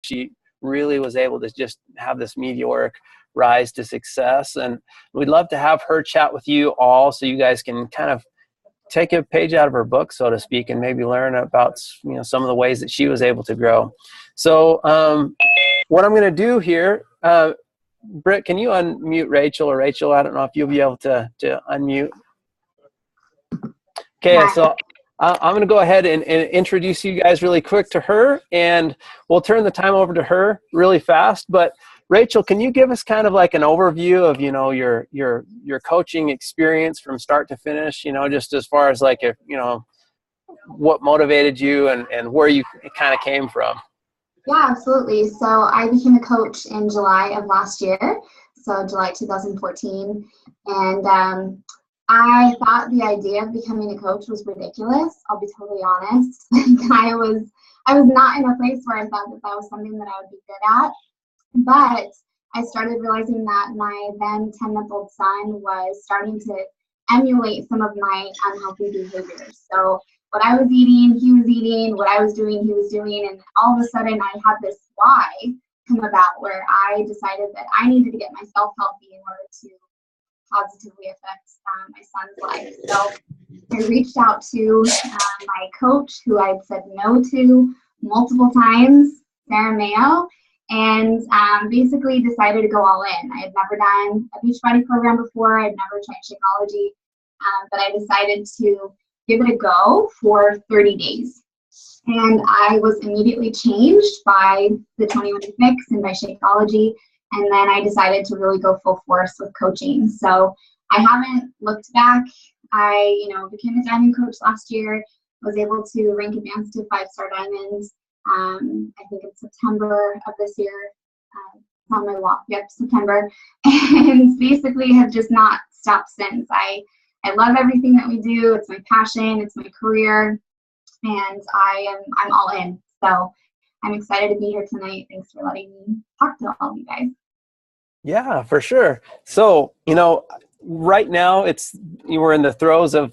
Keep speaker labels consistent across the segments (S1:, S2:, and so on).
S1: she really was able to just have this meteoric rise to success. And we'd love to have her chat with you all so you guys can kind of take a page out of her book, so to speak, and maybe learn about, you know, some of the ways that she was able to grow. So what I'm going to do here, Britt, can you unmute Rachel? Or Rachel, I don't know if you'll be able to unmute. Okay, so I'm going to go ahead and introduce you guys really quick to her, and we'll turn the time over to her really fast. But Rachel, can you give us kind of like an overview of, you know, your coaching experience from start to finish, you know, just as far as like, if, you know, what motivated you and where you kind of came from?
S2: Yeah, absolutely. So I became a coach in July of last year, so July 2014, and I thought the idea of becoming a coach was ridiculous. I'll be totally honest. I was not in a place where I thought that was something that I would be good at. But I started realizing that my then 10-month-old son was starting to emulate some of my unhealthy behaviors. So what I was eating, he was eating. What I was doing, he was doing. And all of a sudden, I had this why come about where I decided that I needed to get myself healthy in order to positively affect my son's life. So I reached out to my coach, who I'd said no to multiple times, Sarah Mayo, and basically decided to go all in. I had never done a Beachbody program before. I'd never tried Shakeology, but I decided to give it a go for 30 days. And I was immediately changed by the 21 Mix and by Shakeology. And then I decided to really go full force with coaching. So I haven't looked back. I, became a diamond coach last year, was able to rank advanced to 5-star diamonds. I think in September of this year, on my walk, September, and basically have just not stopped since. I love everything that we do. It's my passion, it's my career, and I'm all in. So I'm excited to be here tonight. Thanks for letting me talk to all of you guys.
S1: Yeah, for sure. So, right now we're in the throes of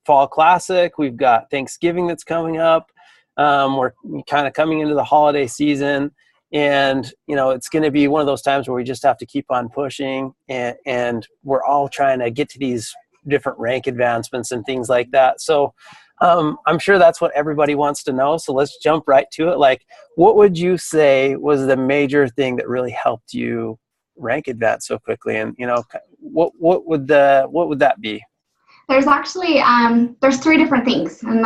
S1: Fall Classic. We've got Thanksgiving that's coming up. We're kind of coming into the holiday season, and it's going to be one of those times where we just have to keep on pushing, and we're all trying to get to these different rank advancements and things like that. So I'm sure that's what everybody wants to know. So let's jump right to it. Like, what would you say was the major thing that really helped you rank advance so quickly? And what would that be?
S2: There's actually there's 3 different things, and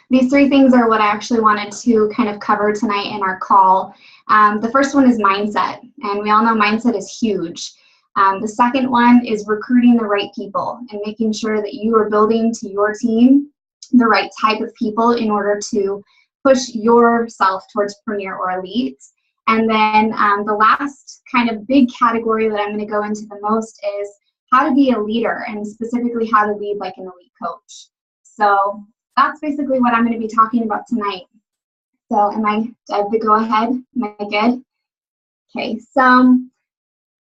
S2: these 3 things are what I actually wanted to kind of cover tonight in our call. The first one is mindset, and we all know mindset is huge. The second one is recruiting the right people and making sure that you are building to your team the right type of people in order to push yourself towards premier or elite. And then the last kind of big category that I'm going to go into the most is how to be a leader, and specifically how to lead like an elite coach. So that's basically what I'm going to be talking about tonight. So do I have to go ahead? Am I good? Okay, so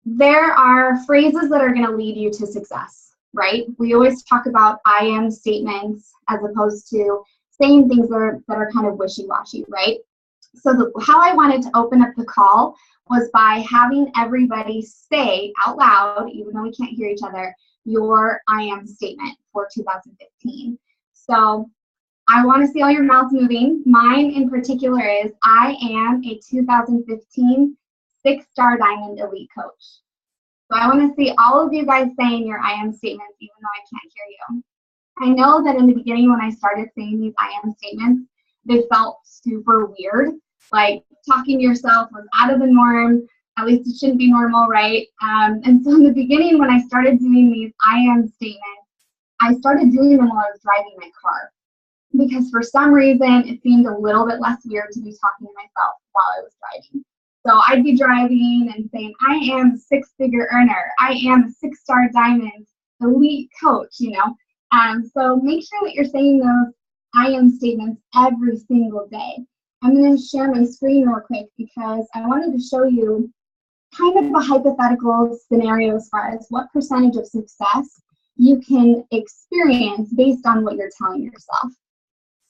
S2: there are phrases that are going to lead you to success, right? We always talk about I am statements as opposed to saying things that are kind of wishy-washy, right? So how I wanted to open up the call was by having everybody say out loud, even though we can't hear each other, your I am statement for 2015. So I want to see all your mouths moving. Mine in particular is I am a 2015 6-star diamond elite coach. So I want to see all of you guys saying your I am statements, even though I can't hear you. I know that in the beginning when I started saying these I am statements, they felt super weird. Like talking to yourself was out of the norm. At least it shouldn't be normal, right? And so in the beginning when I started doing these I am statements, I started doing them while I was driving my car. Because for some reason it seemed a little bit less weird to be talking to myself while I was driving. So I'd be driving and saying, I am a 6-figure earner. I am a 6-star diamond elite coach, So make sure that you're saying those I am statements every single day. I'm going to share my screen real quick because I wanted to show you kind of a hypothetical scenario as far as what percentage of success you can experience based on what you're telling yourself.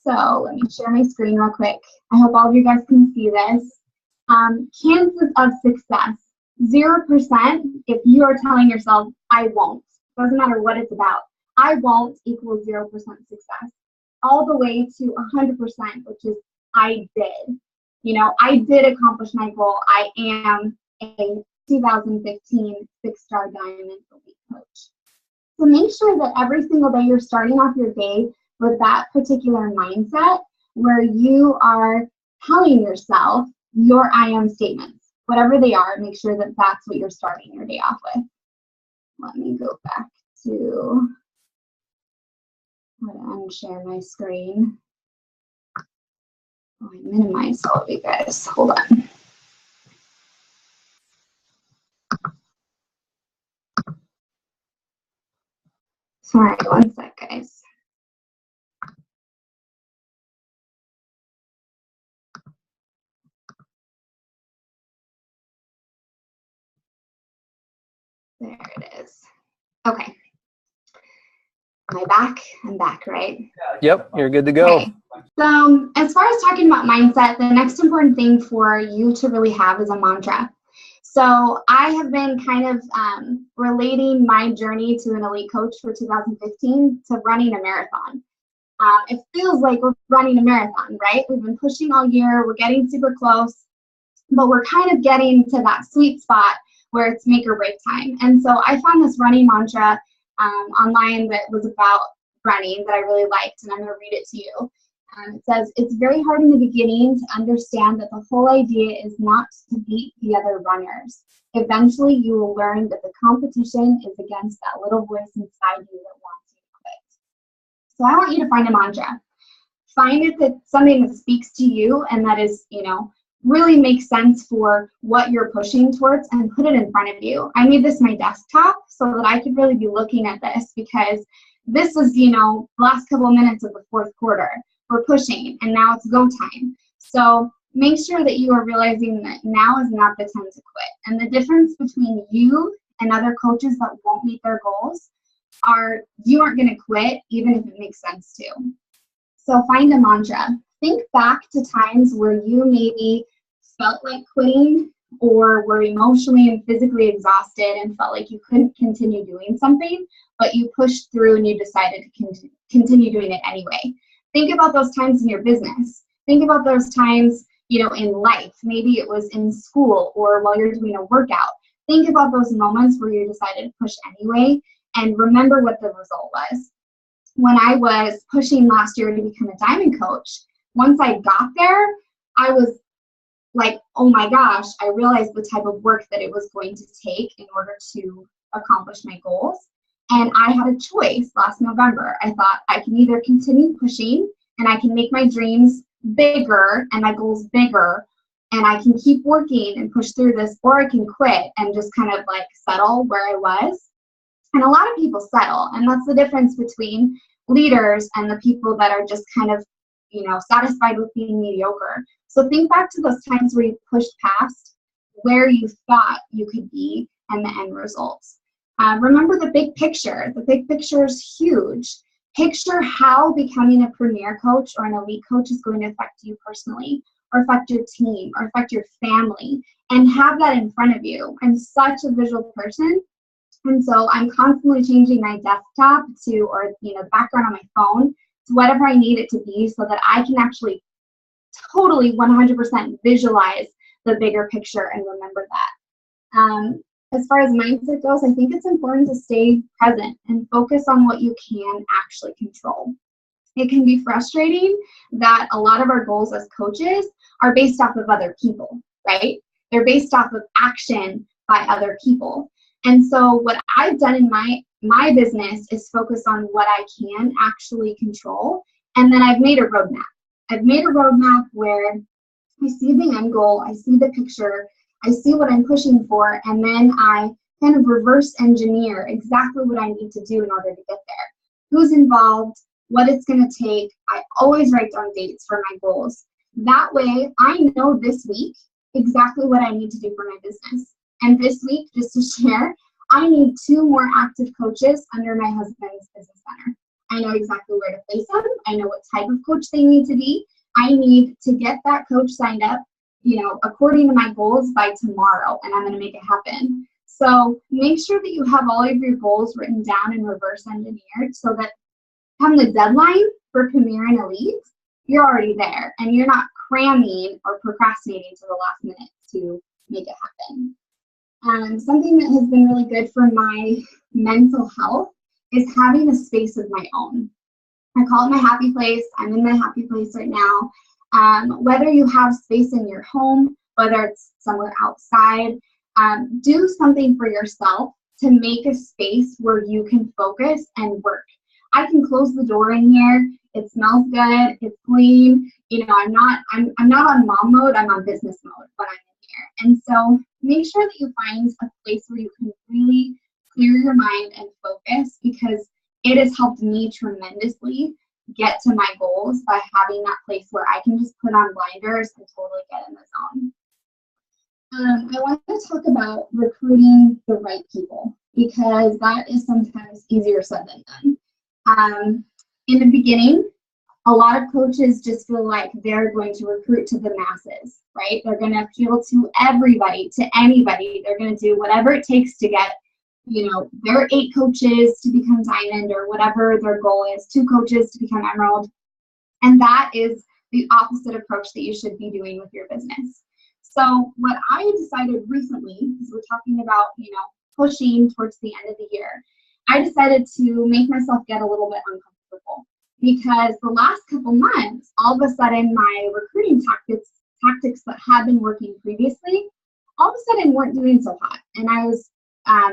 S2: So let me share my screen real quick. I hope all of you guys can see this. Chances of success, 0% if you are telling yourself, I won't. Doesn't matter what it's about. I won't equals 0% success. All the way to 100%, which is I did. You know, I did accomplish my goal. I am a 2015 six-star diamond elite coach. So make sure that every single day you're starting off your day with that particular mindset where you are telling yourself your I am statements. Whatever they are, make sure that that's what you're starting your day off with. Let me go back to, I'm going to unshare my screen. Oh, I minimized all of you guys. Hold on. Sorry, one sec, guys. There it is. Okay. Am I back? I'm back, right?
S1: Yep, you're good to go.
S2: Okay. So as far as talking about mindset, the next important thing for you to really have is a mantra. So I have been kind of relating my journey to an elite coach for 2015 to running a marathon. It feels like we're running a marathon, right? We've been pushing all year. We're getting super close, but we're kind of getting to that sweet spot where it's make or break time. And so I found this running mantra online that was about running that I really liked, and I'm going to read it to you. It says, it's very hard in the beginning to understand that the whole idea is not to beat the other runners. Eventually, you will learn that the competition is against that little voice inside you that wants you to quit. So I want you to find a mantra. Find it that's something that speaks to you and that is, you know, really makes sense for what you're pushing towards, and put it in front of you. I made this my desktop so that I could really be looking at this, because this is, you know, the last couple of minutes of the fourth quarter. We're pushing and now it's go time. So make sure that you are realizing that now is not the time to quit. And the difference between you and other coaches that won't meet their goals are you aren't going to quit even if it makes sense to. So find a mantra. Think back to times where you maybe felt like quitting or were emotionally and physically exhausted and felt like you couldn't continue doing something, but you pushed through and you decided to continue doing it anyway. Think about those times in your business. Think about those times, you know, in life. Maybe it was in school or while you're doing a workout. Think about those moments where you decided to push anyway, and remember what the result was. When I was pushing last year to become a diamond coach, once I got there, I was like, oh my gosh, I realized the type of work that it was going to take in order to accomplish my goals. And I had a choice last November. I thought I can either continue pushing and I can make my dreams bigger and my goals bigger, and I can keep working and push through this, or I can quit and just kind of like settle where I was. And a lot of people settle, and that's the difference between leaders and the people that are just kind of, you know, satisfied with being mediocre. So think back to those times where you pushed past where you thought you could be and the end results. Remember the big picture. The big picture is huge. Picture how becoming a premier coach or an elite coach is going to affect you personally, or affect your team, or affect your family, and have that in front of you. I'm such a visual person, and so I'm constantly changing my desktop to, or you know, the background on my phone to whatever I need it to be, so that I can actually totally 100% visualize the bigger picture and remember that. As far as mindset goes, I think it's important to stay present and focus on what you can actually control. It can be frustrating that a lot of our goals as coaches are based off of other people, right? They're based off of action by other people. And so what I've done in my business is focus on what I can actually control. And then I've made a roadmap. I've made a roadmap where I see the end goal, I see the picture, I see what I'm pushing for, and then I kind of reverse engineer exactly what I need to do in order to get there. Who's involved, what it's going to take. I always write down dates for my goals. That way, I know this week exactly what I need to do for my business. And this week, just to share, I need 2 more active coaches under my husband's business center. I know exactly where to place them. I know what type of coach they need to be. I need to get that coach signed up, according to my goals by tomorrow, and I'm going to make it happen. So make sure that you have all of your goals written down and reverse engineered so that come the deadline for Premier and Elite, you're already there and you're not cramming or procrastinating to the last minute to make it happen. Something that has been really good for my mental health is having a space of my own. I call it my happy place. I'm in my happy place right now. Whether you have space in your home, whether it's somewhere outside, do something for yourself to make a space where you can focus and work. I can close the door in here. It smells good. It's clean. I'm not on mom mode. I'm on business mode when I'm in here. And so make sure that you find a place where you can really clear your mind and focus, because it has helped me tremendously get to my goals by having that place where I can just put on blinders and totally get in the zone. I want to talk about recruiting the right people, because that is sometimes easier said than done. In the beginning, a lot of coaches just feel like they're going to recruit to the masses, right? They're going to appeal to everybody, to anybody. They're going to do whatever it takes to get, their 8 coaches to become diamond, or whatever their goal is, 2 coaches to become emerald. And that is the opposite approach that you should be doing with your business. So what I decided recently, because we're talking about, pushing towards the end of the year, I decided to make myself get a little bit uncomfortable, because the last couple months, all of a sudden my recruiting tactics that had been working previously, all of a sudden weren't doing so hot. And I was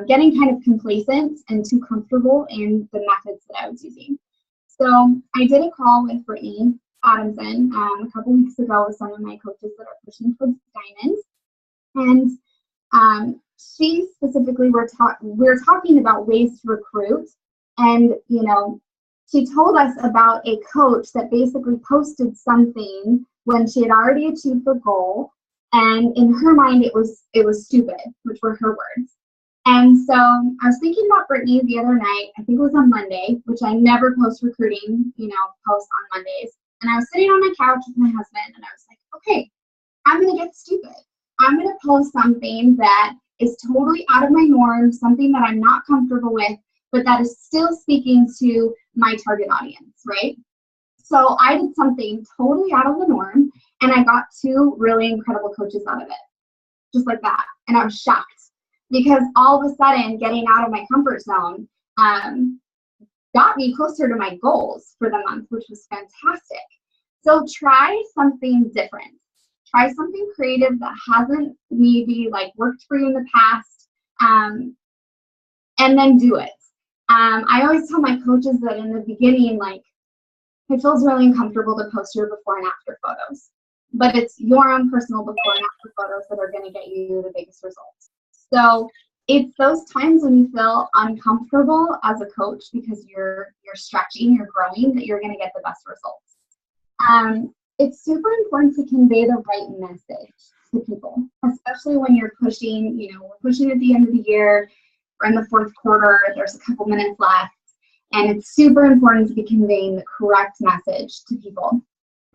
S2: getting kind of complacent and too comfortable in the methods that I was using. So I did a call with Brittany Adamson a couple weeks ago with some of my coaches that are pushing towards diamonds. And she specifically, we're talking about ways to recruit. And, she told us about a coach that basically posted something when she had already achieved the goal. And in her mind, it was stupid, which were her words. And so I was thinking about Brittany the other night. I think it was on Monday, which I never post recruiting, post on Mondays. And I was sitting on my couch with my husband, and I was like, okay, I'm going to get stupid. I'm going to post something that is totally out of my norm, something that I'm not comfortable with, but that is still speaking to my target audience, right? So I did something totally out of the norm, and I got 2 really incredible coaches out of it, just like that. And I was shocked, because all of a sudden getting out of my comfort zone got me closer to my goals for the month, which was fantastic. So try something different. Try something creative that hasn't maybe worked for you in the past, and then do it. I always tell my coaches that in the beginning, it feels really uncomfortable to post your before and after photos, but it's your own personal before and after photos that are going to get you the biggest results. So it's those times when you feel uncomfortable as a coach because you're stretching, you're growing, that you're going to get the best results. It's super important to convey the right message to people, especially when you're pushing, we're pushing at the end of the year, we're in the 4th quarter, there's a couple minutes left, and it's super important to be conveying the correct message to people.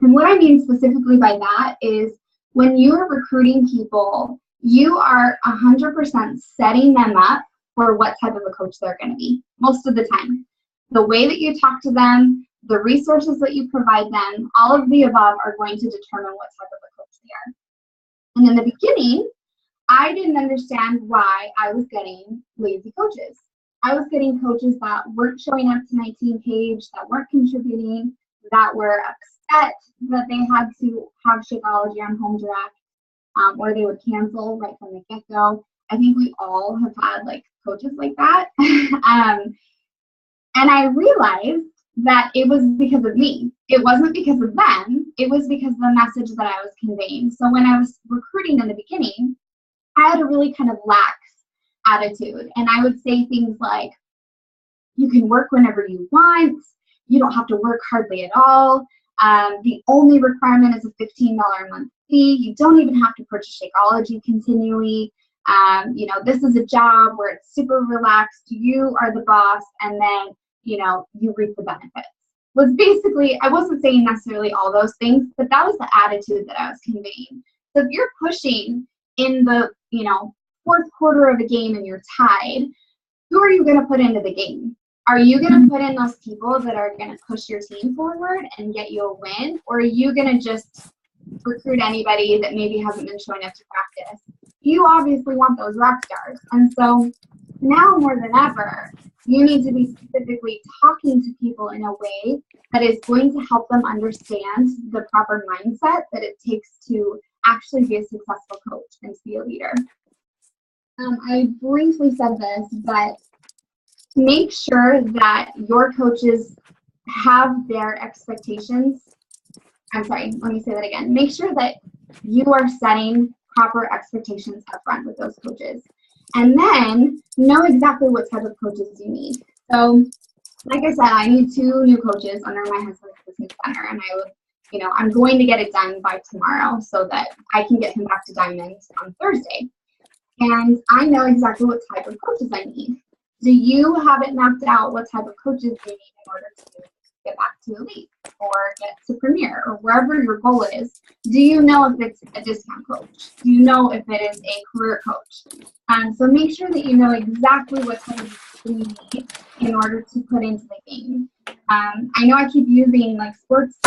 S2: And what I mean specifically by that is when you are recruiting people, you are 100% setting them up for what type of a coach they're going to be most of the time. The way that you talk to them, the resources that you provide them, all of the above are going to determine what type of a coach they are. And in the beginning, I didn't understand why I was getting lazy coaches. I was getting coaches that weren't showing up to my team page, that weren't contributing, that were upset that they had to have Shakeology on Home Direct, or they would cancel right from the get-go. I think we all have had coaches like that. And I realized that it was because of me. It wasn't because of them. It was because of the message that I was conveying. So when I was recruiting in the beginning, I had a really kind of lax attitude. And I would say things like, you can work whenever you want. You don't have to work hardly at all. The only requirement is a $15 a month fee. You don't even have to purchase Shakeology continually. This is a job where it's super relaxed. You are the boss. And then, you reap the benefits. Was basically, I wasn't saying necessarily all those things, but that was the attitude that I was conveying. So if you're pushing in the, fourth quarter of a game and you're tied, who are you going to put into the game? Are you going to put in those people that are going to push your team forward and get you a win? Or are you going to just recruit anybody that maybe hasn't been showing up to practice? You obviously want those rock stars. And so now more than ever, you need to be specifically talking to people in a way that is going to help them understand the proper mindset that it takes to actually be a successful coach and to be a leader. I briefly said this, but make sure that your coaches have their expectations. I'm sorry, let me say that again. Make sure that you are setting proper expectations up front with those coaches. And then know exactly what type of coaches you need. So, like I said, I need 2 new coaches under my husband's business center, and I'm going to get it done by tomorrow so that I can get him back to Diamond on Thursday. And I know exactly what type of coaches I need. Do you have it mapped out what type of coaches you need in order to get back to Elite or get to Premier or wherever your goal is? Do you know if it's a discount coach? Do you know if it is a career coach? So make sure that you know exactly what type of coach you need in order to put into the game. I know I keep using like sports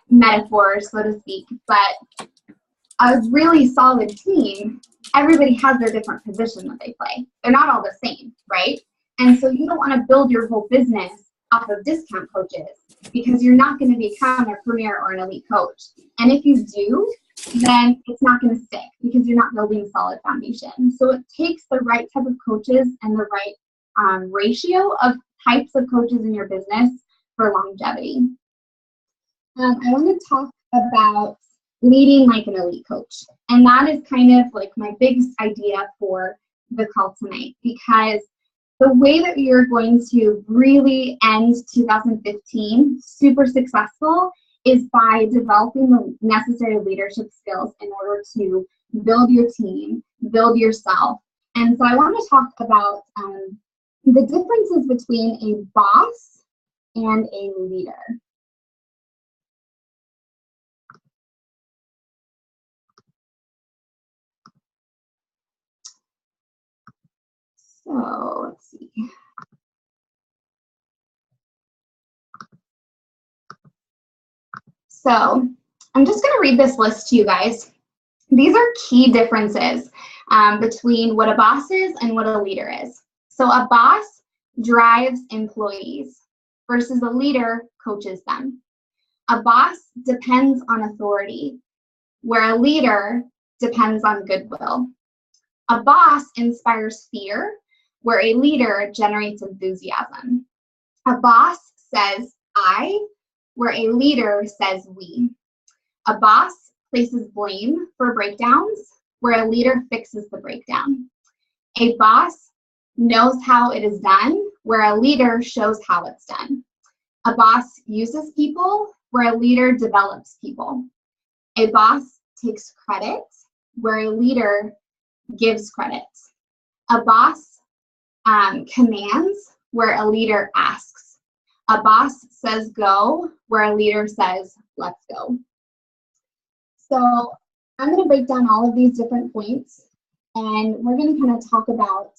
S2: metaphors, so to speak, but a really solid team, everybody has their different position that they play. They're not all the same, right? And so you don't want to build your whole business off of discount coaches because you're not going to become a premier or an elite coach. And if you do, then it's not going to stick because you're not building a solid foundation. So it takes the right type of coaches and the right ratio of types of coaches in your business for longevity. I want to talk about leading like an elite coach. And that is kind of like my biggest idea for the call tonight, because the way that you're going to really end 2015 super successful is by developing the necessary leadership skills in order to build your team, build yourself. And so I want to talk about the differences between a boss and a leader. So let's see. So I'm just going to read this list to you guys. These are key differences between what a boss is and what a leader is. So a boss drives employees versus a leader coaches them. A boss depends on authority, where a leader depends on goodwill. A boss inspires fear, where a leader generates enthusiasm. A boss says I, where a leader says we. A boss places blame for breakdowns, where a leader fixes the breakdown. A boss knows how it is done, where a leader shows how it's done. A boss uses people, where a leader develops people. A boss takes credit, where a leader gives credit. A boss commands, where a leader asks. A boss says go, where a leader says let's go. So I'm going to break down all of these different points, and we're going to kind of talk about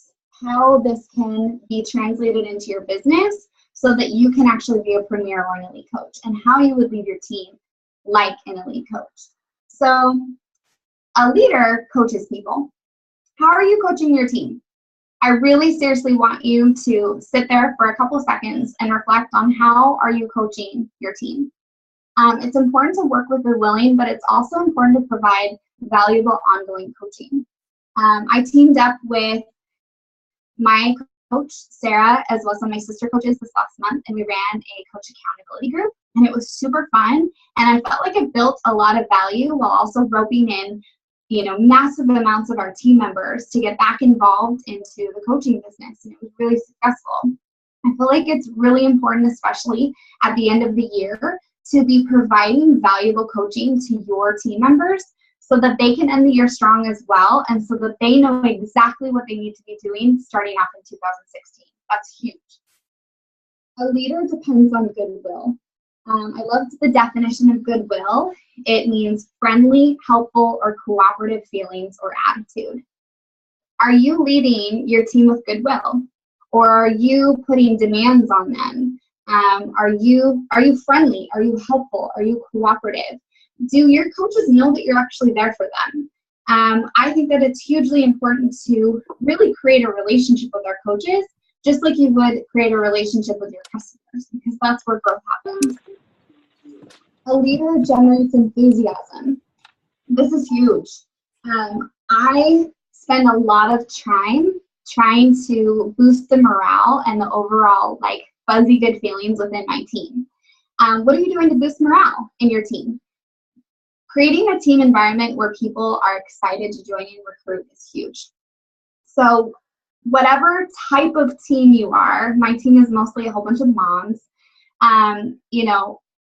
S2: how this can be translated into your business so that you can actually be a premier or an elite coach, and how you would lead your team like an elite coach. So a leader coaches people. How are you coaching your team? I really seriously want you to sit there for a couple of seconds and reflect on how are you coaching your team. It's important to work with the willing, but it's also important to provide valuable ongoing coaching. I teamed up with my coach, Sarah, as well as some of my sister coaches this last month, and we ran a coach accountability group, and it was super fun, and I felt like it built a lot of value while also roping in massive amounts of our team members to get back involved into the coaching business, and it was really successful. I feel like it's really important, especially at the end of the year, to be providing valuable coaching to your team members so that they can end the year strong as well, and so that they know exactly what they need to be doing starting off in 2016. That's huge. A leader depends on goodwill. I loved the definition of goodwill. It means friendly, helpful, or cooperative feelings or attitude. Are you leading your team with goodwill? Or are you putting demands on them? Are you friendly? Are you helpful? Are you cooperative? Do your coaches know that you're actually there for them? I think that it's hugely important to really create a relationship with our coaches, just like you would create a relationship with your customers, because that's where growth happens. A leader generates enthusiasm. This is huge. I spend a lot of time trying to boost the morale and the overall fuzzy good feelings within my team. What are you doing to boost morale in your team? Creating a team environment where people are excited to join and recruit is huge. So whatever type of team you are, my team is mostly a whole bunch of moms.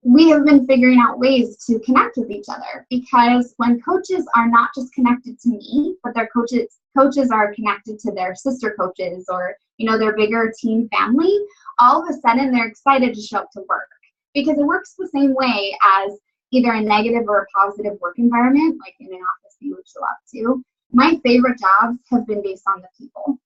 S2: We have been figuring out ways to connect with each other, because when coaches are not just connected to me, but their coaches are connected to their sister coaches or, their bigger team family, all of a sudden they're excited to show up to work, because it works the same way as either a negative or a positive work environment, like in an office you would show up to. My favorite jobs have been based on the people,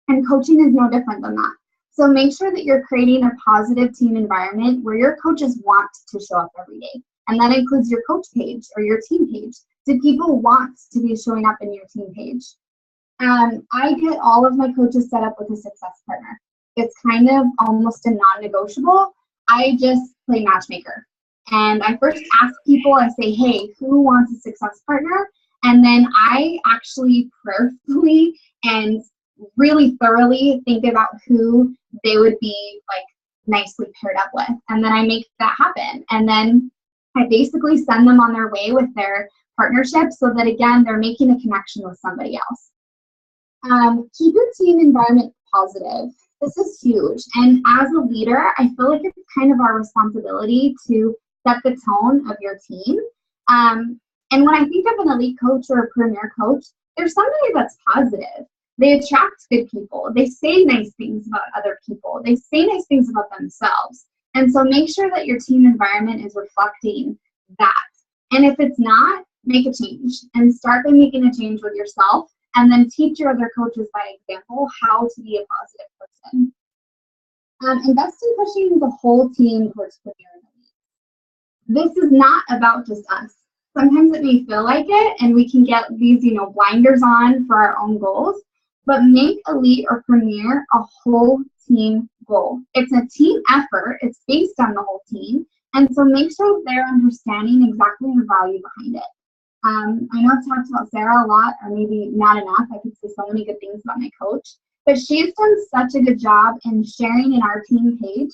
S2: and coaching is no different than that. So make sure that you're creating a positive team environment where your coaches want to show up every day. And that includes your coach page or your team page. Do people want to be showing up in your team page? I get all of my coaches set up with a success partner. It's kind of almost a non-negotiable. I just play matchmaker. And I first ask people, I say, hey, who wants a success partner? And then I actually prayerfully and really thoroughly think about who they would be nicely paired up with. And then I make that happen. And then I basically send them on their way with their partnership so that, again, they're making a connection with somebody else. Keep your team environment positive. This is huge. And as a leader, I feel like it's kind of our responsibility to set the tone of your team. And when I think of an elite coach or a premier coach, there's somebody that's positive. They attract good people. They say nice things about other people. They say nice things about themselves. And so make sure that your team environment is reflecting that. And if it's not, make a change and start by making a change with yourself, and then teach your other coaches by example how to be a positive person. Invest in pushing the whole team towards premierity. This is not about just us. Sometimes it may feel like it, and we can get these, blinders on for our own goals. But make elite or premier a whole team goal. It's a team effort. It's based on the whole team. And so make sure they're understanding exactly the value behind it. I know I've talked about Sarah a lot, or maybe not enough. I could say so many good things about my coach. But she's done such a good job in sharing in our team page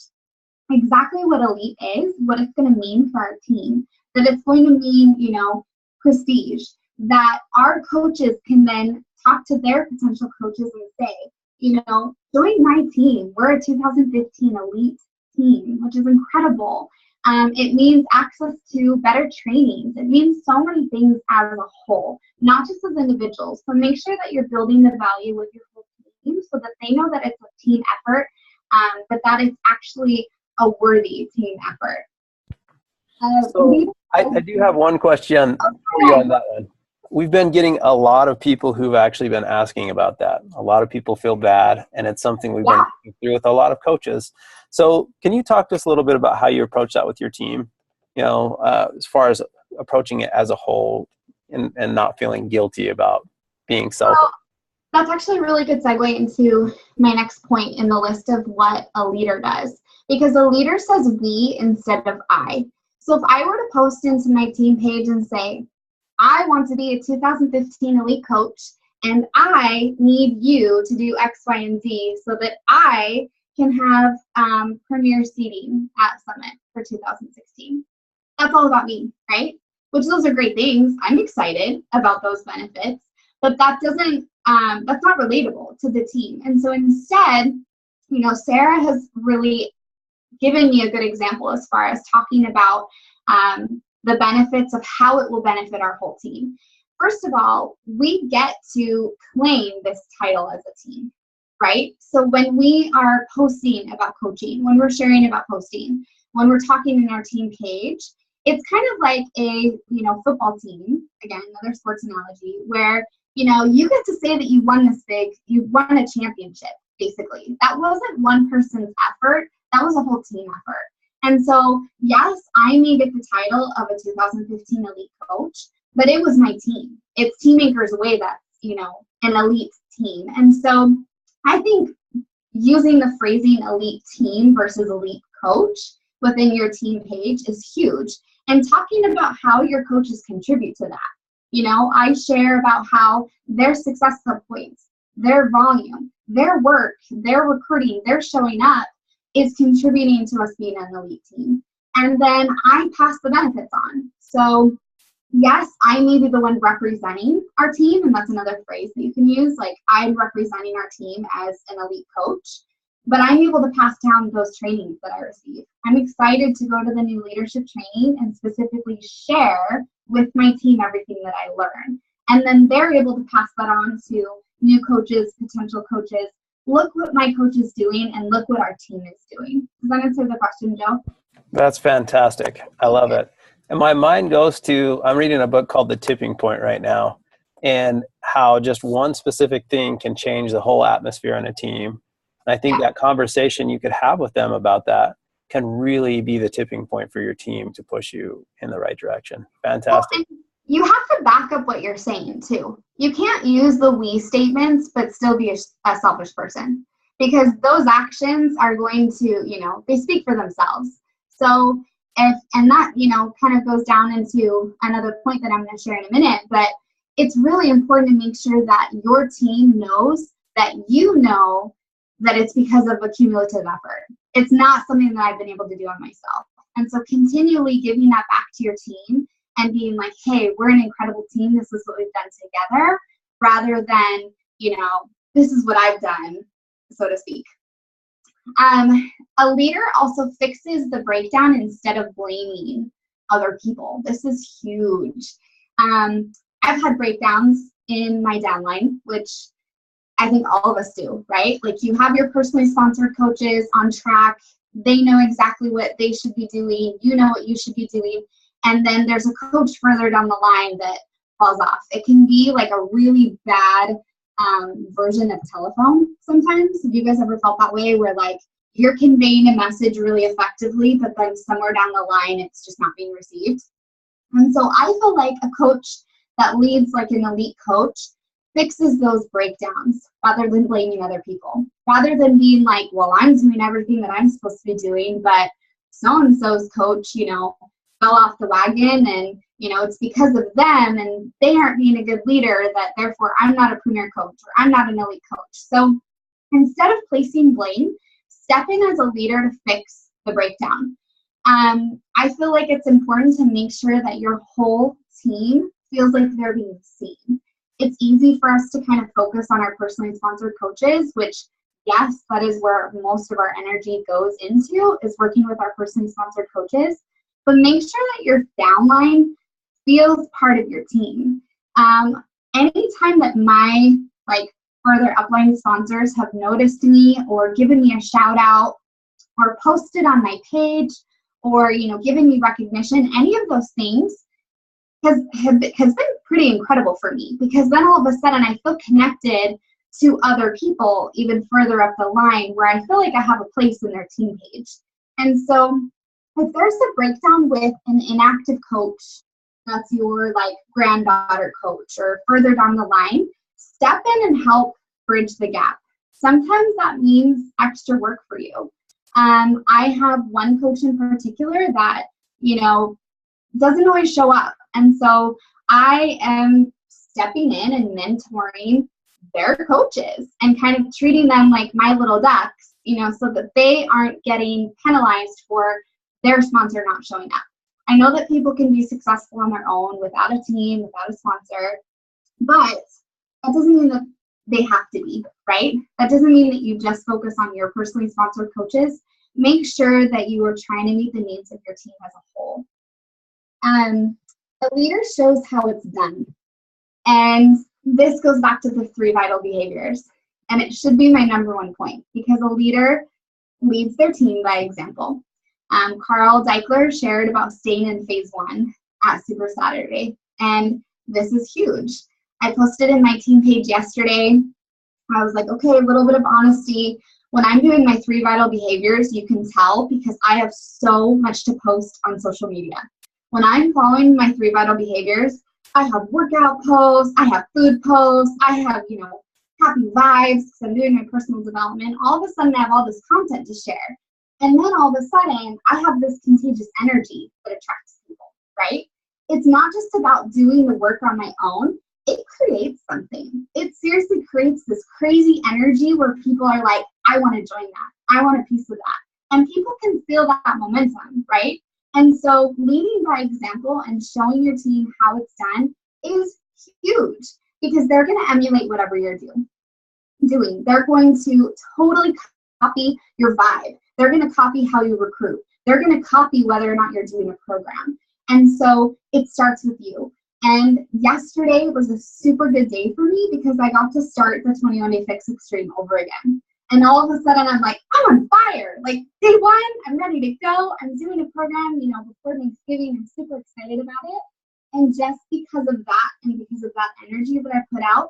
S2: exactly what elite is, what it's going to mean for our team, that it's going to mean, prestige, that our coaches can then talk to their potential coaches and say, join my team. We're a 2015 elite team, which is incredible. It means access to better trainings. It means so many things as a whole, not just as individuals. So make sure that you're building the value with your whole team so that they know that it's a team effort, but that it's actually a worthy team effort.
S1: I do have one question for you on that one. We've been getting a lot of people who've actually been asking about that. A lot of people feel bad, and it's something we've been working through with a lot of coaches. So can you talk to us a little bit about how you approach that with your team, as far as approaching it as a whole and not feeling guilty about being selfish?
S2: Well, that's actually a really good segue into my next point in the list of what a leader does, because a leader says we instead of I. So if I were to post into my team page and say, I want to be a 2015 elite coach, and I need you to do X, Y, and Z so that I can have premier seating at Summit for 2016. That's all about me, right? Which those are great things. I'm excited about those benefits, but that doesn't, that's not relatable to the team. And so instead, Sarah has really given me a good example as far as talking about the benefits of how it will benefit our whole team. First of all, we get to claim this title as a team. right? So when we are posting about coaching, when we're sharing about posting, when we're talking in our team page, it's kind of like a, football team, again, another sports analogy, where, you get to say that you won you won a championship, basically. That wasn't one person's effort. That was a whole team effort. And so, yes, I may get the title of a 2015 elite coach, but it was my team. It's Teammakers Way that's, an elite team. And so I think using the phrasing elite team versus elite coach within your team page is huge. And talking about how your coaches contribute to that. I share about how their success sub points, their volume, their work, their recruiting, their showing up is contributing to us being an elite team. And then I pass the benefits on. So yes, I may be the one representing our team, and that's another phrase that you can use, like I'm representing our team as an elite coach, but I'm able to pass down those trainings that I receive. I'm excited to go to the new leadership training and specifically share with my team everything that I learn. And then they're able to pass that on to new coaches, potential coaches. Look what my coach is doing and look what our team is doing. Does that answer the question, Joe?
S1: That's fantastic. I love it. And my mind goes to, I'm reading a book called The Tipping Point right now, and how just one specific thing can change the whole atmosphere in a team. And I think that conversation you could have with them about that can really be the tipping point for your team to push you in the right direction. Fantastic.
S2: Well, you have to back up what you're saying too. You can't use the we statements but still be a selfish person, because those actions are going to, they speak for themselves. So and that, kind of goes down into another point that I'm going to share in a minute, but it's really important to make sure that your team knows that that it's because of a cumulative effort. It's not something that I've been able to do on myself. And so continually giving that back to your team and being like, hey, we're an incredible team. This is what we've done together, rather than, this is what I've done, so to speak. A leader also fixes the breakdown instead of blaming other people. This is huge. I've had breakdowns in my downline, which I think all of us do, right? Like you have your personally sponsored coaches on track. They know exactly what they should be doing. You know what you should be doing. And then there's a coach further down the line that falls off. It can be like a really bad version of telephone sometimes. Have you guys ever felt that way, where like you're conveying a message really effectively, but then somewhere down the line it's just not being received? And so I feel like a coach that leads like an elite coach fixes those breakdowns rather than blaming other people, rather than being like, well, I'm doing everything that I'm supposed to be doing, but so-and-so's coach, fell off the wagon, and it's because of them and they aren't being a good leader, that therefore I'm not a premier coach or I'm not an elite coach. So instead of placing blame, step in as a leader to fix the breakdown. I feel like it's important to make sure that your whole team feels like they're being seen. It's easy for us to kind of focus on our personally sponsored coaches, which, yes, that is where most of our energy goes into, is working with our personally sponsored coaches. But make sure that your downline feels part of your team. Anytime that my further upline sponsors have noticed me or given me a shout out or posted on my page or given me recognition, any of those things has been pretty incredible for me, because then all of a sudden I feel connected to other people even further up the line, where I feel like I have a place in their team page. And so if there's a breakdown with an inactive coach, that's your granddaughter coach or further down the line, step in and help bridge the gap. Sometimes that means extra work for you. I have one coach in particular that, doesn't always show up. And so I am stepping in and mentoring their coaches and kind of treating them like my little ducks, so that they aren't getting penalized for their sponsor not showing up. I know that people can be successful on their own without a team, without a sponsor, but that doesn't mean that they have to be, right? That doesn't mean that you just focus on your personally sponsored coaches. Make sure that you are trying to meet the needs of your team as a whole. A leader shows how it's done. And this goes back to the 3 vital behaviors. And it should be my number one point, because a leader leads their team by example. Carl Deichler shared about staying in phase 1 at Super Saturday, and this is huge. I posted in my team page yesterday. I was like, okay, a little bit of honesty. When I'm doing my 3 vital behaviors, you can tell because I have so much to post on social media. When I'm following my 3 vital behaviors, I have workout posts, I have food posts, I have, happy vibes because I'm doing my personal development. All of a sudden, I have all this content to share. And then all of a sudden, I have this contagious energy that attracts people, right? It's not just about doing the work on my own. It creates something. It seriously creates this crazy energy where people are like, I want to join that. I want a piece of that. And people can feel that momentum, right? And so leading by example and showing your team how it's done is huge, because they're going to emulate whatever you're doing. They're going to totally copy your vibe. They're going to copy how you recruit. They're going to copy whether or not you're doing a program. And so it starts with you. And yesterday was a super good day for me because I got to start the 21-Day Fix Extreme over again. And all of a sudden I'm like, I'm on fire. Like day 1, I'm ready to go. I'm doing a program, before Thanksgiving. I'm super excited about it. And just because of that and because of that energy that I put out,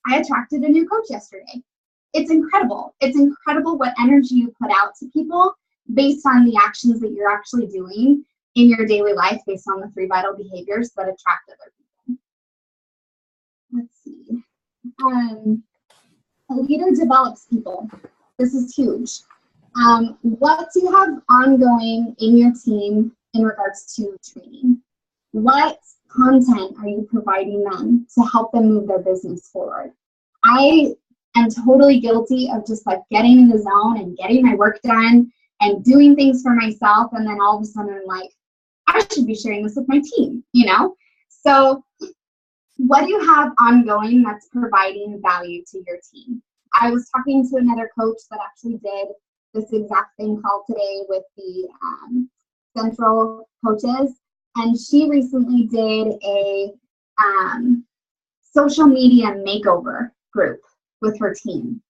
S2: I attracted a new coach yesterday. It's incredible. It's incredible what energy you put out to people based on the actions that you're actually doing in your daily life based on the 3 vital behaviors that attract other people. Let's see. A leader develops people. This is huge. What do you have ongoing in your team in regards to training? What content are you providing them to help them move their business forward? I am totally guilty of just like getting in the zone and getting my work done and doing things for myself. And then all of a sudden I'm like, I should be sharing this with my team, So what do you have ongoing that's providing value to your team? I was talking to another coach that actually did this exact thing call today with the central coaches. And she recently did a social media makeover group with her team.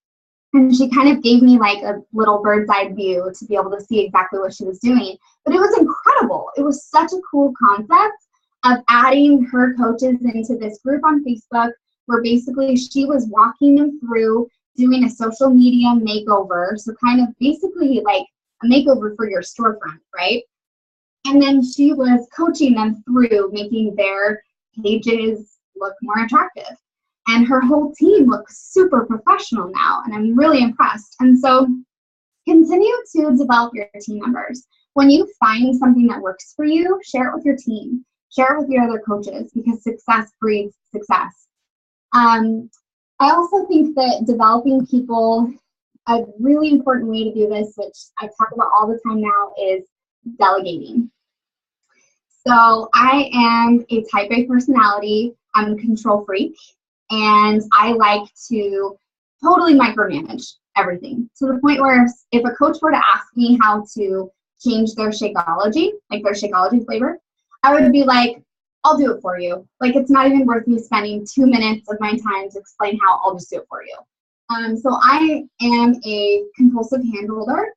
S2: And she kind of gave me like a little bird's eye view to be able to see exactly what she was doing. But it was incredible. It was such a cool concept of adding her coaches into this group on Facebook where basically she was walking them through doing a social media makeover. So kind of basically like a makeover for your storefront, right? And then she was coaching them through making their pages look more attractive. And her whole team looks super professional now, and I'm really impressed. And so continue to develop your team members. When you find something that works for you, share it with your team. Share it with your other coaches because success breeds success. I also think that developing people, a really important way to do this, which I talk about all the time now, is delegating. So I am a type A personality. I'm a control freak. And I like to totally micromanage everything to the point where if a coach were to ask me how to change their Shakeology, like their Shakeology flavor, I would be like, I'll do it for you. Like, it's not even worth me spending 2 minutes of my time to explain how. I'll just do it for you. So I am a compulsive handholder.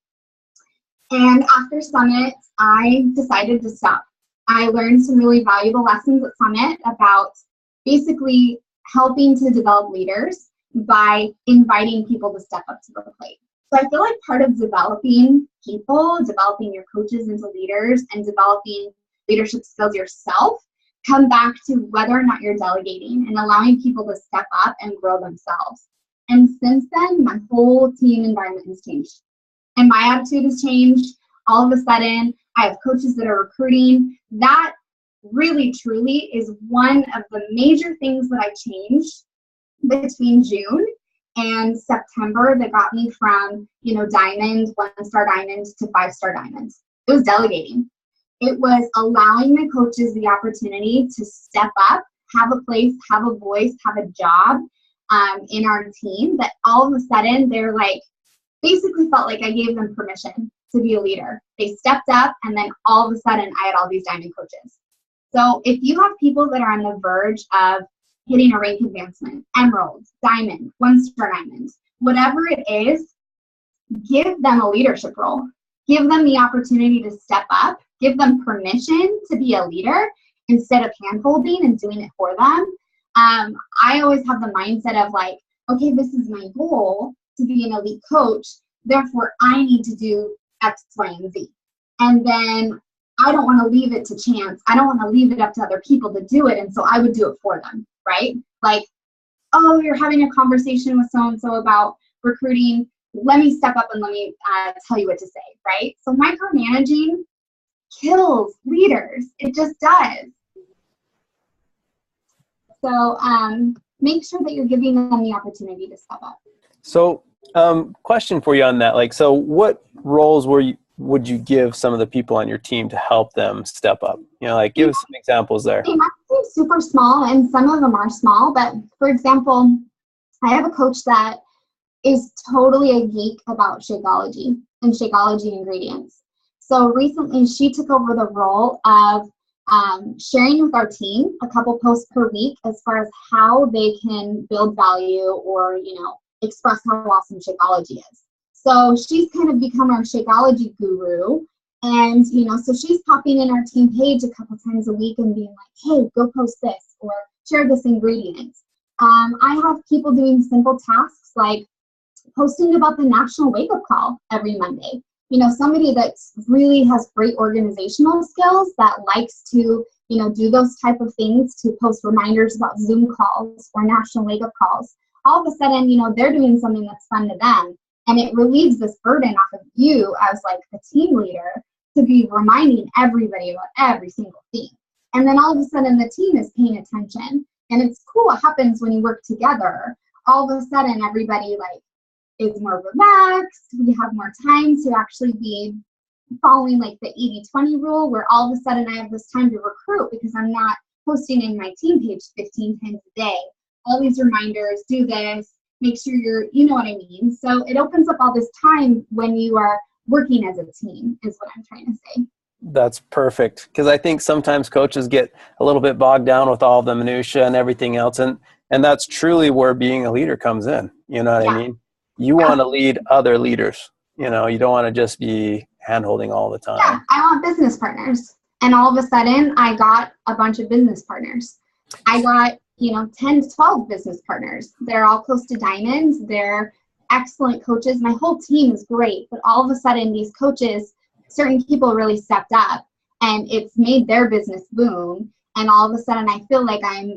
S2: And after Summit, I decided to stop. I learned some really valuable lessons at Summit about basically helping to develop leaders by inviting people to step up to the plate. So I feel like part of developing people, developing your coaches into leaders, and developing leadership skills yourself come back to whether or not you're delegating and allowing people to step up and grow themselves. And since then, my whole team environment has changed. And my attitude has changed. All of a sudden, I have coaches that are recruiting. That really, truly is one of the major things that I changed between June and September that got me from, diamond, 1-star diamond to 5-star diamond. It was delegating. It was allowing my coaches the opportunity to step up, have a place, have a voice, have a job in our team, that all of a sudden they're like, basically felt like I gave them permission to be a leader. They stepped up, and then all of a sudden I had all these diamond coaches. So if you have people that are on the verge of hitting a rank advancement, emerald, diamond, 1-star diamond, whatever it is, give them a leadership role. Give them the opportunity to step up. Give them permission to be a leader instead of hand-holding and doing it for them. I always have the mindset of like, okay, this is my goal to be an elite coach. Therefore, I need to do X, Y, and Z. And then I don't want to leave it to chance. I don't want to leave it up to other people to do it. And so I would do it for them, right? Like, oh, you're having a conversation with so-and-so about recruiting. Let me step up and let me tell you what to say, right? So micromanaging kills leaders. It just does. So make sure that you're giving them the opportunity to step up.
S1: So question for you on that. Like, so what roles would you give some of the people on your team to help them step up? You know, like give us some examples there.
S2: They might be super small, and some of them are small, but for example, I have a coach that is totally a geek about Shakeology and Shakeology ingredients. So recently she took over the role of sharing with our team a couple posts per week as far as how they can build value or, you know, express how awesome Shakeology is. So she's kind of become our Shakeology guru. And, you know, so she's popping in our team page a couple times a week and being like, hey, go post this or share this ingredient. I have people doing simple tasks like posting about the National Wake Up Call every Monday. You know, somebody that really has great organizational skills that likes to, you know, do those type of things to post reminders about Zoom calls or National Wake Up Calls. All of a sudden, you know, they're doing something that's fun to them. And it relieves this burden off of you as like the team leader to be reminding everybody about every single thing. And then all of a sudden the team is paying attention. And it's cool what happens when you work together. All of a sudden everybody like is more relaxed. We have more time to actually be following like the 80-20 rule where all of a sudden I have this time to recruit because I'm not posting in my team page 15 times a day. All these reminders, do this, make sure you know what I mean. So it opens up all this time when you are working as a team is what I'm trying to say.
S1: That's perfect. Because I think sometimes coaches get a little bit bogged down with all the minutia and everything else. And that's truly where being a leader comes in. You know what I mean? You want to lead other leaders. You know, you don't want to just be hand-holding all the time.
S2: Yeah, I want business partners. And all of a sudden, I got a bunch of business partners. I got, 10 to 12 business partners. They're all close to diamonds. They're excellent coaches. My whole team is great. But all of a sudden, these coaches, certain people really stepped up. And it's made their business boom. And all of a sudden, I feel like I'm,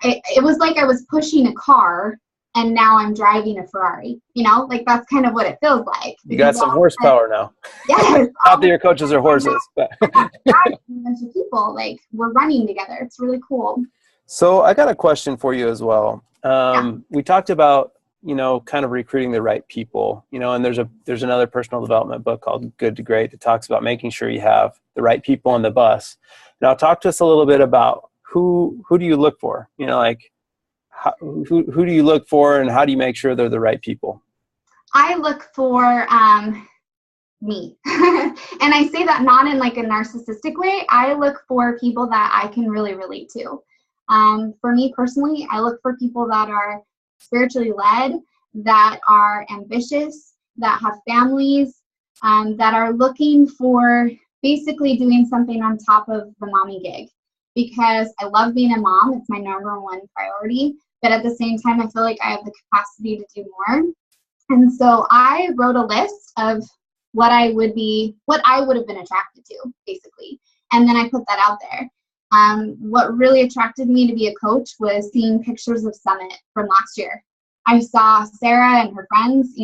S2: it was like I was pushing a car and now I'm driving a Ferrari, like that's kind of what it feels like.
S1: You got some horsepower now.
S2: Yes.
S1: Not that your coaches are horses, but
S2: a bunch of people, like we're running together. It's really cool.
S1: So I got a question for you as well. We talked about, kind of recruiting the right people, and there's another personal development book called Good to Great that talks about making sure you have the right people on the bus. Now talk to us a little bit about who do you look for? Who do you look for and how do you make sure they're the right people?
S2: I look for me. And I say that not in like a narcissistic way. I look for people that I can really relate to. For me personally, I look for people that are spiritually led, that are ambitious, that have families, that are looking for basically doing something on top of the mommy gig. Because I love being a mom. It's my number one priority. But at the same time, I feel like I have the capacity to do more. And so I wrote a list of what I would have been attracted to, basically. And then I put that out there. What really attracted me to be a coach was seeing pictures of Summit from last year. I saw Sarah and her friends,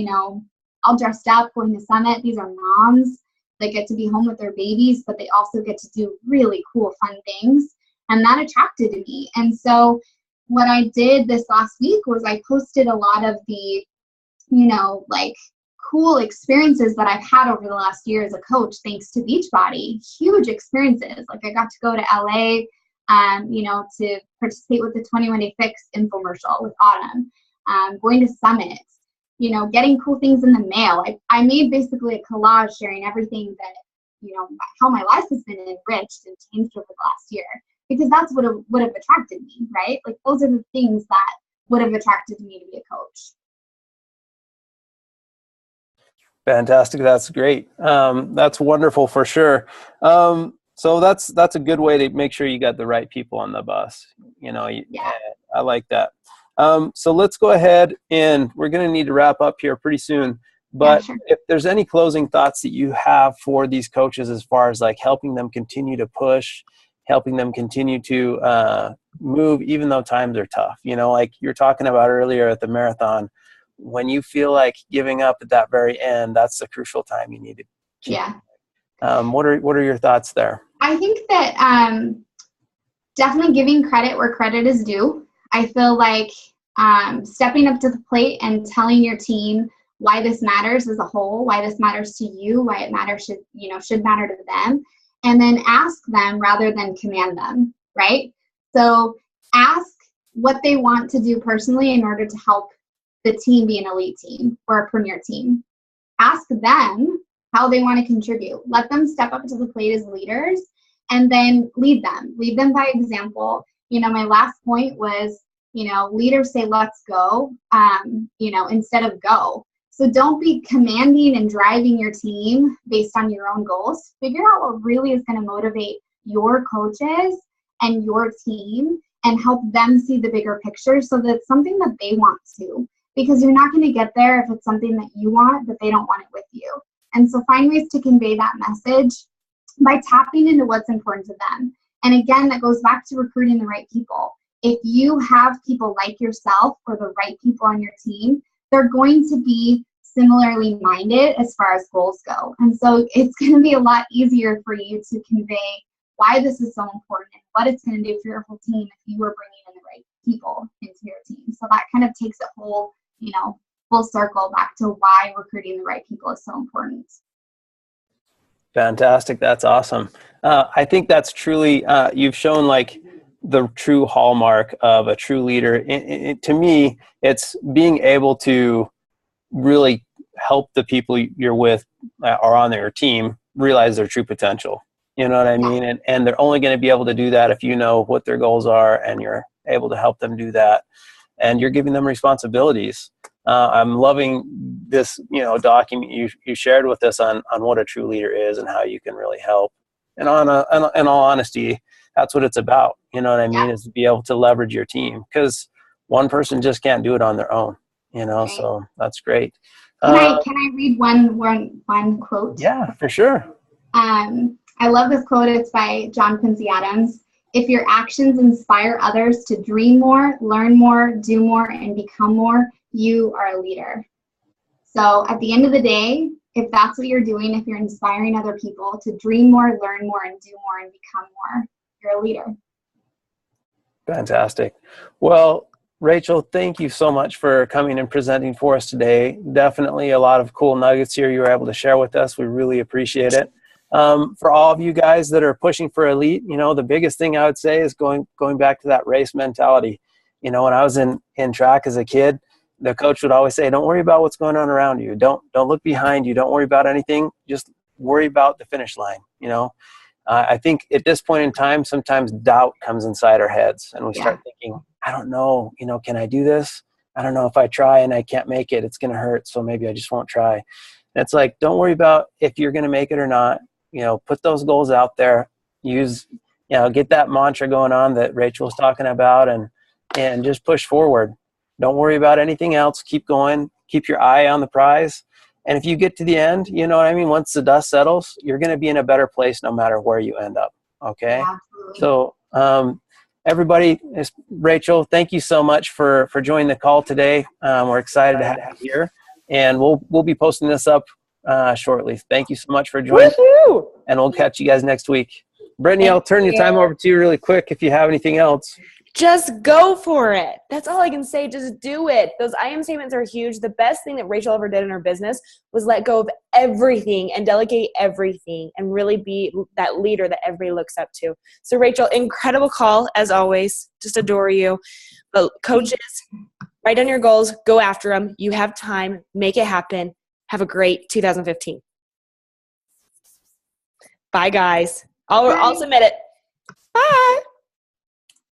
S2: all dressed up going to Summit. These are moms. They get to be home with their babies, but they also get to do really cool, fun things. And that attracted me. And so what I did this last week was I posted a lot of the, cool experiences that I've had over the last year as a coach, thanks to Beachbody. Huge experiences. Like I got to go to LA, to participate with the 21-Day Fix infomercial with Autumn, going to summits, getting cool things in the mail. I made basically a collage sharing everything that, how my life has been enriched and changed over the last year. Because that's what would have attracted me, right? Like those are the things that would have attracted me to be a coach.
S1: Fantastic. That's great. That's wonderful for sure. So that's a good way to make sure you got the right people on the bus.
S2: Yeah.
S1: I like that. So let's go ahead, and we're going to need to wrap up here pretty soon.
S2: Yeah,
S1: But
S2: sure.
S1: if there's any closing thoughts that you have for these coaches as far as like helping them continue to push, helping them continue to move, even though times are tough, like you're talking about earlier at the marathon, when you feel like giving up at that very end, that's the crucial time you need to keep.
S2: Yeah.
S1: What are your thoughts there?
S2: I think that definitely giving credit where credit is due. I feel like stepping up to the plate and telling your team why this matters as a whole, why this matters to you, why it matters should matter to them, and then ask them rather than command them, right? So ask what they want to do personally in order to help the team be an elite team or a premier team. Ask them how they want to contribute. Let them step up to the plate as leaders and then lead them. Lead them by example. My last point was, leaders say, let's go, instead of go. So don't be commanding and driving your team based on your own goals. Figure out what really is going to motivate your coaches and your team and help them see the bigger picture so that it's something that they want to. Because you're not going to get there if it's something that you want, but they don't want it with you. And so find ways to convey that message by tapping into what's important to them. And again, that goes back to recruiting the right people. If you have people like yourself or the right people on your team, they're going to be similarly minded as far as goals go. And so it's going to be a lot easier for you to convey why this is so important and what it's going to do for your whole team if you are bringing in the right people into your team. So that kind of takes it full circle back to why recruiting the right people is so important.
S1: Fantastic. That's awesome. I think that's truly, you've shown like the true hallmark of a true leader. To me, it's being able to really help the people you're with or on your team realize their true potential. You know what I mean? And they're only going to be able to do that if you know what their goals are and you're able to help them do that. And you're giving them responsibilities. I'm loving this, document you shared with us on what a true leader is and how you can really help. And in all honesty, that's what it's about. You know what I mean? Is to be able to leverage your team, because one person just can't do it on their own. Right. So that's great.
S2: Can I read one quote?
S1: Yeah, for sure.
S2: I love this quote. It's by John Quincy Adams. If your actions inspire others to dream more, learn more, do more, and become more, you are a leader. So at the end of the day, if that's what you're doing, if you're inspiring other people to dream more, learn more, and do more, and become more, you're a leader.
S1: Fantastic. Well, Rachel, thank you so much for coming and presenting for us today. Definitely a lot of cool nuggets here you were able to share with us. We really appreciate it. For all of you guys that are pushing for elite, the biggest thing I would say is going back to that race mentality. When I was in track as a kid, the coach would always say, don't worry about what's going on around you. Don't look behind you. Don't worry about anything. Just worry about the finish line. I think at this point in time, sometimes doubt comes inside our heads and we start thinking, I don't know, can I do this? I don't know if I try and I can't make it, it's going to hurt. So maybe I just won't try. And it's like, don't worry about if you're going to make it or not. Put those goals out there, get that mantra going on that Rachel was talking about and just push forward. Don't worry about anything else. Keep going, keep your eye on the prize. And if you get to the end, once the dust settles, you're going to be in a better place no matter where you end up. Okay.
S2: Yeah,
S1: so, everybody, Rachel, thank you so much for joining the call today. We're excited to have you here, and we'll be posting this up shortly. Thank you so much for joining.
S3: Woohoo!
S1: And we'll catch you guys next week. Brittany, I'll turn your time over to you really quick if you have anything else.
S3: Just go for it. That's all I can say. Just do it. Those I am statements are huge. The best thing that Rachel ever did in her business was let go of everything and delegate everything and really be that leader that everybody looks up to. So Rachel, incredible call as always. Just adore you. But coaches, write down your goals. Go after them. You have time. Make it happen. Have a great 2015. Bye, guys. I'll submit it. Bye.